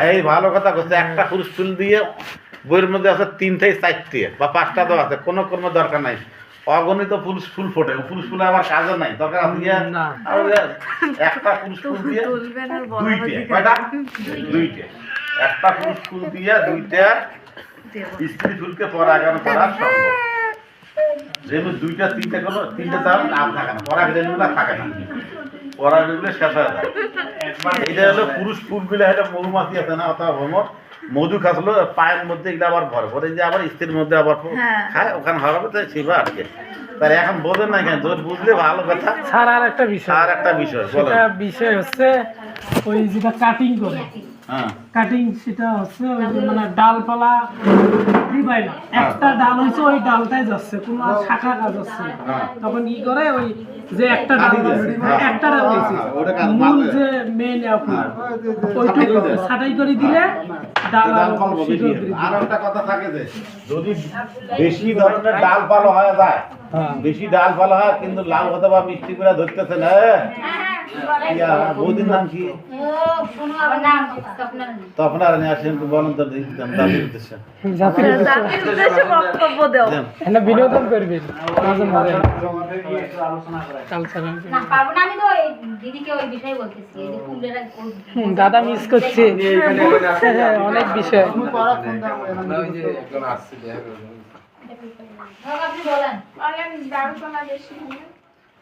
এই ভালো কথা বলছে, একটা পুরুষ ফুল দিয়ে বইয়ের মধ্যে আছে 3 থেকে 4টে বা 5টা তো আছে, কোনো কর্ম দরকার নাই, অগণিত পুরুষ ফুল ফোটে, পুরুষ ফুলে আমার কাজও নাই দরকার আছে একটা পুরুষ ফুল দিয়ে দুইটে, কয়টা? দুইটে, একটা পুরুষ ফুল দিয়ে দুইটা স্ত্রী ফুলকে পরাগায়ন করা সম্ভব। যেহেতু 2টা 3টে কোনো 3টে দাম নাম থাকে না, পরাগরেণুগুলো থাকে না, পরাগরেণুগুলো শেষ হয়ে যায়। এটা হলো পুরুষ ফুলগুলো, এটা মধুমাছি আছে না, অথবা ভ্রমর মধু খাচ্ছিল পায়ের মধ্যে, এগুলো আবার ভরে ভরে যে আবার স্ত্রীর মধ্যে আবার খায়, ওখানে হবে তো সেবা আর কি। তার এখন বোঝেন না কেন, যদি বুঝলে ভালো কথা। স্যার আর একটা বিষয়, সেটা বিষয় হচ্ছে ওই যেটা কাটিং করে, হ্যাঁ কাটিং, সেটা হচ্ছে ওই যে মানে ডালপালা দিবাই না, একটা ডাল হয়েছে ওই ডালটাই যাচ্ছে, কোনো আর শাখা কাজ হচ্ছে না। তখন কি করে ওই যে একটা ডাল একটা ডাল হয়েছে মূল যে মেন ওইটুকু ছাটাই করে দিলে ডাল আর একটা কথা থাকে যে যদি বেশি ধরনের ডাল পালো হয়ে যায়, বেশি ডাল পালো হয় কিন্তু লাল কথা বা মিষ্টি করে ধরতেছে না। বৌদির নাম কি? তো আপনারা নিয়ে আসেন, বলেন তো দাদির উদ্দেশ্যে বিনোদন করবেন। দাদা মিস করছে অনেক বিষয়।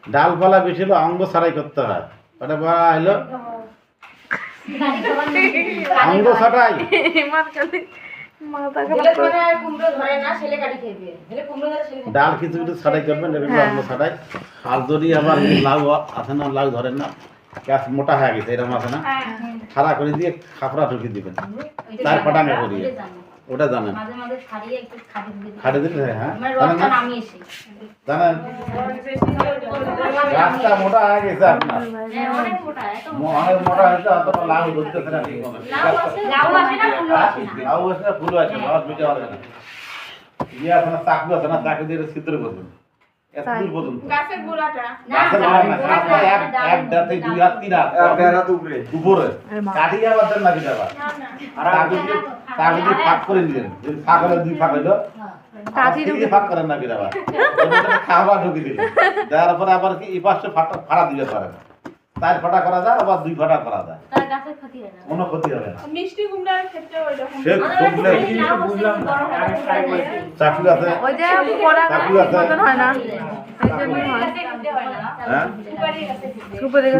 ডালপালা বেশি হলো অঙ্গ ছাড়াই করতে হয়, ওটা বলা হলো অঙ্গ ছাড়াই। ডাল কিছু কিছু ছাড়াই করবেন, অঙ্গ ছাড়াই। আর যদি আবার লাউ আছে না, লাউ ধরেন না, গাছ মোটা হয়ে গেছে এরকম আছে না, খাড়া করে দিয়ে খাপড়া ঢুকিয়ে দিবেন, তার ফাটানো করিয়ে, ওটা জানেন? খাড়ে দিলে হ্যাঁ জানেন, গাছটা মোটা হয়ে গেছে আপনার, অনেক মোটা হয়েছে, অথবা লাউ ধরতেছে না, লাউ আছে না, ফুল আছে না, মিটে হবে না, ইয়ে আছে না, চাকু আছে না, চাকু দিয়ে ছিদ্র করবেন উপরে কাটিয়ে আবার দেন নাকি ফাঁক করে নিলেন, ফাঁক হলে 2 ফাঁক হইলো, ফাঁক করেন নাকি খাওয়া ঢুকে দিলেন, দেওয়ার পরে আবার কি এই পাশে ফাড়া দিলে পারেন, 4 ফাটা করা যায়, আবার 2 ফাটা করা যায়, কোনো ক্ষতি হবে না। মিষ্টি কুমড়ার ক্ষেত্রে ওইরকম চাকু আছে, চাকু আছে, হয় না সুপারি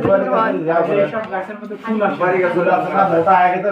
গাছের মধ্যে ফুল আসে, মোটা আগে তো